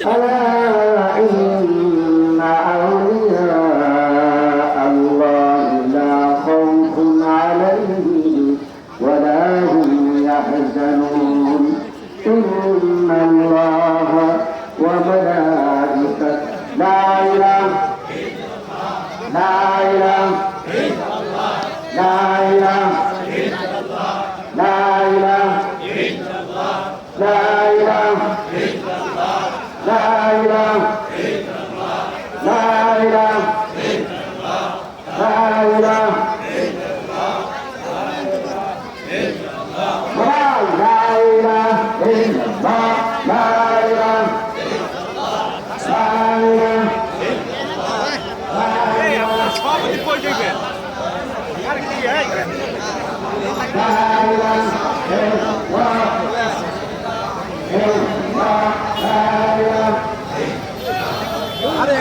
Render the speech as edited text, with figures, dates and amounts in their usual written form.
ألا إن أولياء الله لا خوف عليهم ولا هم يحزنون إن الله وملائكته لا إله لا إله لا إله لا إله لا إله لا إله لا إله لا إله আরে